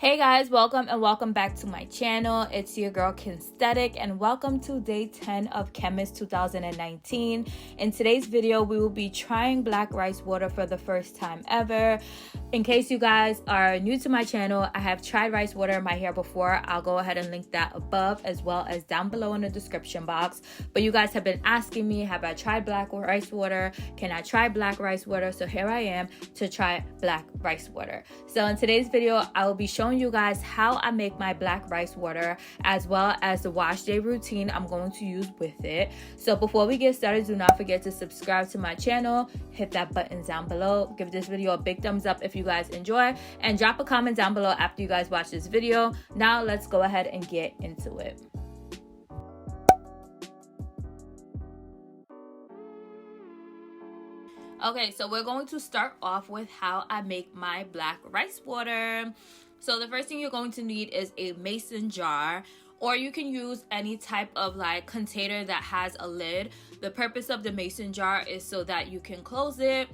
Hey guys, welcome back to my channel. It's your girl Kensthetic and welcome to day 10 of Chemist 2019. In today's video, we will be trying black rice water for the first time ever. In case you guys are new to my channel, I have tried rice water in my hair before. I'll go ahead and link that above as well as down below in the description box. But you guys have been asking me, have I tried black rice water? Can I try black rice water? So here I am to try black rice water. So in today's video, I will be showing you guys how I make my black rice water as well as the wash day routine I'm going to use with it. So before we get started, do not forget to subscribe to my channel, hit that button down below, give this video a big thumbs up if you guys enjoy, and drop a comment down below after you guys watch this video. Now let's go ahead and get into it. Okay, so we're going to start off with how I make my black rice water. So the first thing you're going to need is a mason jar, or you can use any type of like container that has a lid. The purpose of the mason jar is so that you can close it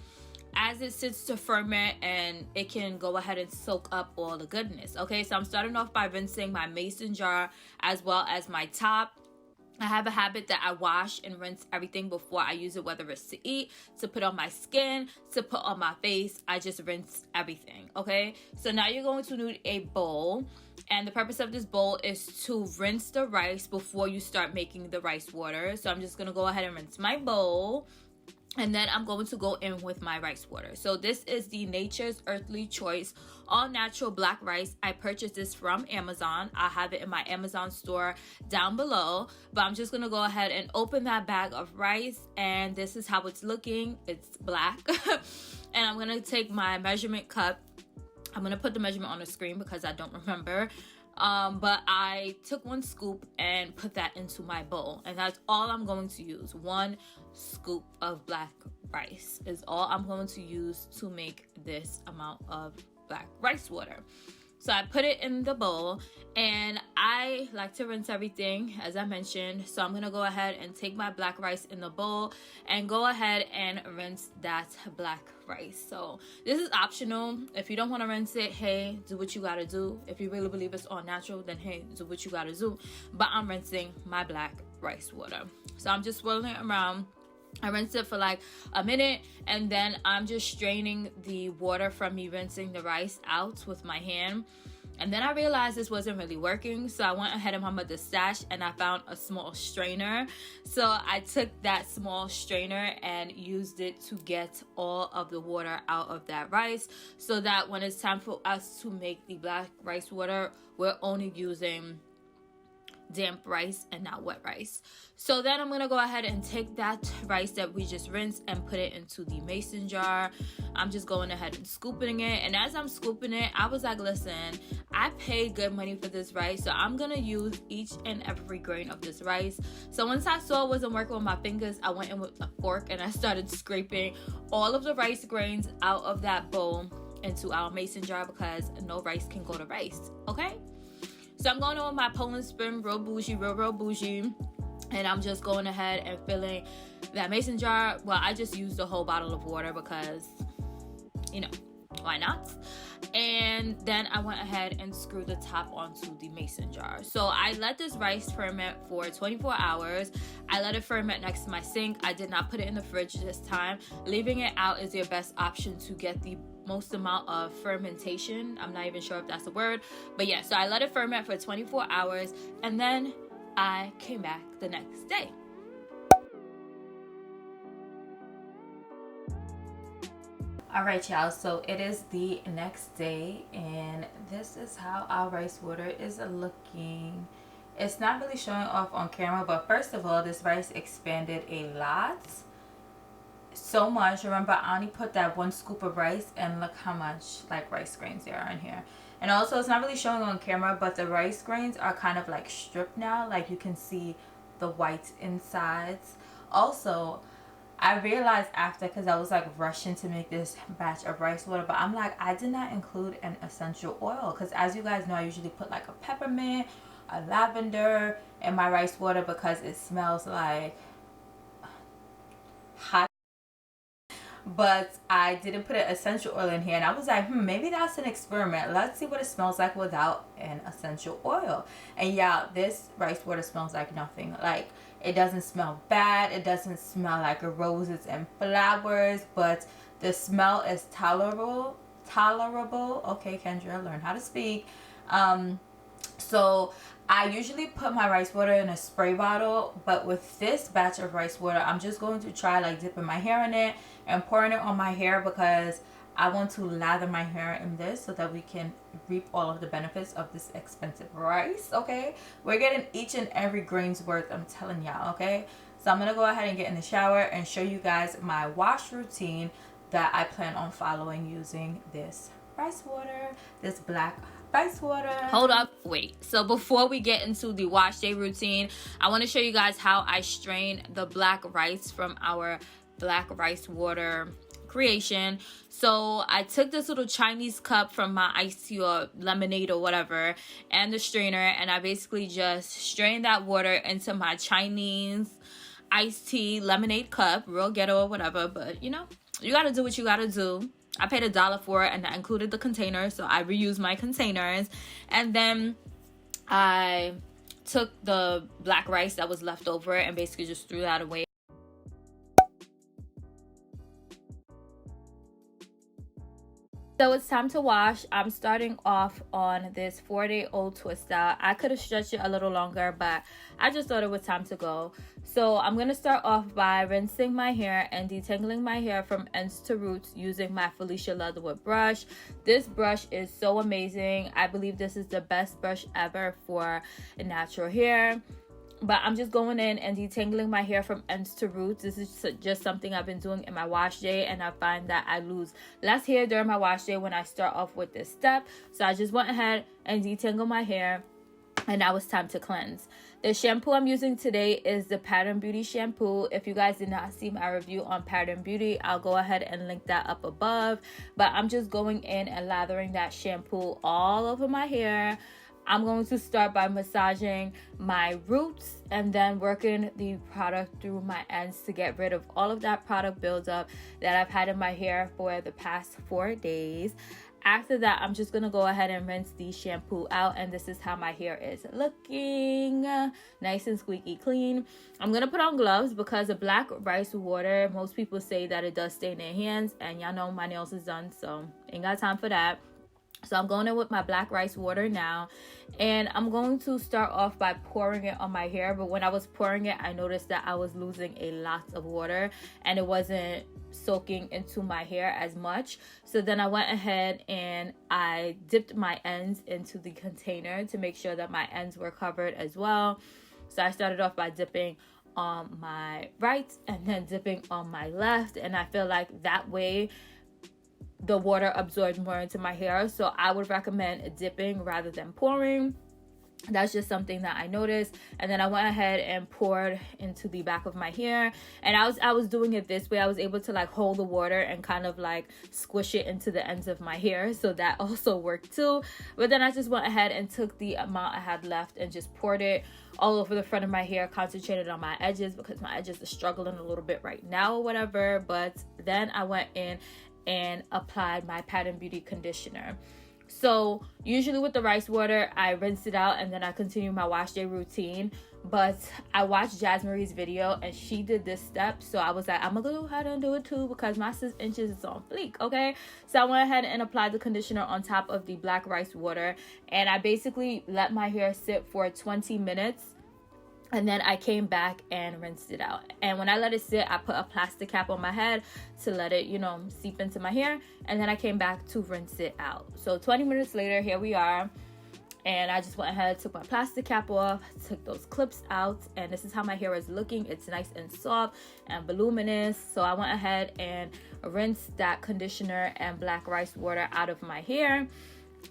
as it sits to ferment and it can go ahead and soak up all the goodness. Okay, so I'm starting off by rinsing my mason jar as well as my top. I have a habit that I wash and rinse everything before I use it, whether it's to eat, to put on my skin, to put on my face. I just rinse everything, okay? So now you're going to need a bowl. And the purpose of this bowl is to rinse the rice before you start making the rice water. So I'm just going to go ahead and rinse my bowl. And then I'm going to go in with my rice water. So this is the Nature's Earthly Choice all natural black rice. I purchased this from Amazon. I have it in my Amazon store down below. But I'm just going to go ahead and open that bag of rice. And this is how it's looking. It's black. And I'm going to take my measurement cup. I'm going to put the measurement on the screen because I don't remember. But I took 1 scoop and put that into my bowl, and that's all I'm going to use. 1 scoop of black rice is all I'm going to use to make this amount of black rice water. So I put it in the bowl, and I like to rinse everything, as I mentioned. So I'm going to go ahead and take my black rice in the bowl and go ahead and rinse that black rice. So this is optional. If you don't want to rinse it, hey, do what you got to do. If you really believe it's all natural, then hey, do what you got to do. But I'm rinsing my black rice water. So I'm just swirling it around. I rinsed it for like a minute, and then I'm just straining the water from me rinsing the rice out with my hand. And then I realized this wasn't really working, so I went ahead in my mother's stash and I found a small strainer. So I took that small strainer and used it to get all of the water out of that rice, so that when it's time for us to make the black rice water, we're only using damp rice and not wet rice. So then I'm gonna go ahead and take that rice that we just rinsed and put it into the mason jar. I'm just going ahead and scooping it, and as I'm scooping it, I was like, listen, I paid good money for this rice, so I'm gonna use each and every grain of this rice. So once I saw it wasn't working with my fingers, I went in with a fork and I started scraping all of the rice grains out of that bowl into our mason jar, because no rice can go to rice, okay? So I'm going on with my Poland spoon, real bougie. And I'm just going ahead and filling that mason jar. Well, I just used a whole bottle of water because, you know, why not? And then I went ahead and screwed the top onto the mason jar. So I let this rice ferment for 24 hours. I let it ferment next to my sink. I did not put it in the fridge this time. Leaving it out is your best option to get the most amount of fermentation. I'm not even sure if that's a word, but yeah, so I let it ferment for 24 hours, and then I came back the next day. All right, y'all, so it is the next day, and this is how our rice water is looking. It's not really showing off on camera, but first of all, this rice expanded a lot. So much. Remember, I only put that 1 scoop of rice, and look how much like rice grains there are in here. And also, it's not really showing on camera, but the rice grains are kind of like stripped now. Like you can see the white insides. Also, I realized after, because I was like rushing to make this batch of rice water, but I'm like, I did not include an essential oil, because as you guys know, I usually put like a peppermint, a lavender in my rice water because it smells like hot. but I didn't put an essential oil in here, and I was like, maybe that's an experiment. Let's see what it smells like without an essential oil. And yeah, this rice water smells like nothing. Like, it doesn't smell bad, it doesn't smell like roses and flowers, but the smell is tolerable. Okay, Kendra, learn how to speak. So I usually put my rice water in a spray bottle, but with this batch of rice water, I'm just going to try like dipping my hair in it and pouring it on my hair, because I want to lather my hair in this so that we can reap all of the benefits of this expensive rice. Okay, we're getting each and every grain's worth, I'm telling y'all. Okay, so I'm gonna go ahead and get in the shower and show you guys my wash routine that I plan on following using this rice water, this black rice water. Hold up, wait. So before we get into the wash day routine, I want to show you guys how I strain the black rice from our black rice water creation. So I took this little Chinese cup from my iced tea or lemonade or whatever, and the strainer, and I basically just strained that water into my Chinese iced tea lemonade cup, real ghetto or whatever, but you know, you gotta do what you gotta do. I paid $1 for it, and that included the container, so I reused my containers. And then I took the black rice that was left over and basically just threw that away. So it's time to wash. I'm starting off on this 4-day-old twist out. I could have stretched it a little longer, but I just thought it was time to go. So I'm going to start off by rinsing my hair and detangling my hair from ends to roots using my Felicia Leatherwood brush. This brush is so amazing. I believe this is the best brush ever for natural hair. But I'm just going in and detangling my hair from ends to roots. This is just something I've been doing in my wash day, and I find that I lose less hair during my wash day when I start off with this step. So I just went ahead and detangled my hair, and now it's time to cleanse. The shampoo I'm using today is the Pattern Beauty shampoo. If you guys did not see my review on Pattern Beauty, I'll go ahead and link that up above. But I'm just going in and lathering that shampoo all over my hair. I'm going to start by massaging my roots and then working the product through my ends to get rid of all of that product buildup that I've had in my hair for the past 4 days. After that, I'm just going to go ahead and rinse the shampoo out, and this is how my hair is looking. Nice and squeaky clean. I'm going to put on gloves because the black rice water, most people say that it does stain their hands, and y'all know my nails is done, so ain't got time for that. So I'm going in with my black rice water now, and I'm going to start off by pouring it on my hair. But when I was pouring it, I noticed that I was losing a lot of water and it wasn't soaking into my hair as much. So then I went ahead and I dipped my ends into the container to make sure that my ends were covered as well. So I started off by dipping on my right and then dipping on my left, and I feel like that way the water absorbs more into my hair. So I would recommend dipping rather than pouring. That's just something that I noticed. And then I went ahead and poured into the back of my hair, and I was doing it this way. I was able to like hold the water and kind of like squish it into the ends of my hair, so that also worked too. But then I just went ahead and took the amount I had left and just poured it all over the front of my hair, concentrated on my edges because my edges are struggling a little bit right now or whatever. But then I went in and applied my Pattern Beauty conditioner. So usually with the rice water, I rinse it out and then I continue my wash day routine. But I watched Jasmaree's video and she did this step, so I was like, I'm gonna go ahead and do it too because my 6 inches is on fleek. Okay, so I went ahead and applied the conditioner on top of the black rice water, and I basically let my hair sit for 20 minutes. And then I came back and rinsed it out. And when I let it sit, I put a plastic cap on my head to let it, you know, seep into my hair. And then I came back to rinse it out. So 20 minutes later, here we are. And I just went ahead, took my plastic cap off, took those clips out. And this is how my hair is looking. It's nice and soft and voluminous. So I went ahead and rinsed that conditioner and black rice water out of my hair.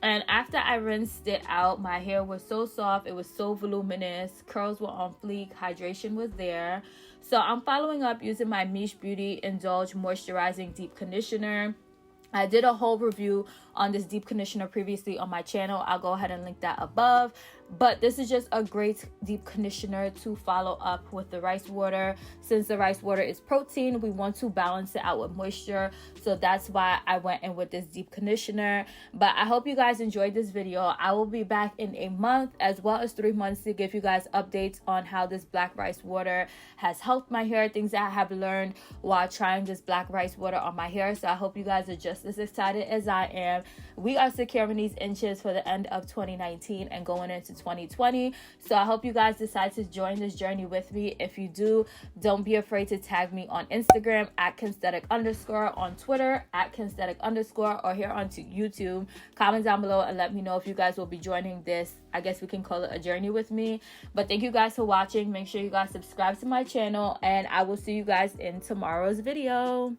And after I rinsed it out, my hair was so soft, it was so voluminous, curls were on fleek, hydration was there. So I'm following up using my Miche Beauty Indulge Moisturizing Deep Conditioner. I did a whole review on this deep conditioner previously on my channel. I'll go ahead and link that above. But this is just a great deep conditioner to follow up with the rice water. Since the rice water is protein, we want to balance it out with moisture. So that's why I went in with this deep conditioner. But I hope you guys enjoyed this video. I will be back in a month as well as 3 months to give you guys updates on how this black rice water has helped my hair, things that I have learned while trying this black rice water on my hair. So I hope you guys are just as excited as I am. We are securing these inches for the end of 2019 and going into 2020. So I hope you guys decide to join this journey with me. If you do, don't be afraid to tag me on Instagram at Kensthetic_, on Twitter at Kensthetic_, or here on YouTube. Comment down below and let me know if you guys will be joining this, I guess we can call it a journey with me. But thank you guys for watching. Make sure you guys subscribe to my channel, and I will see you guys in tomorrow's video.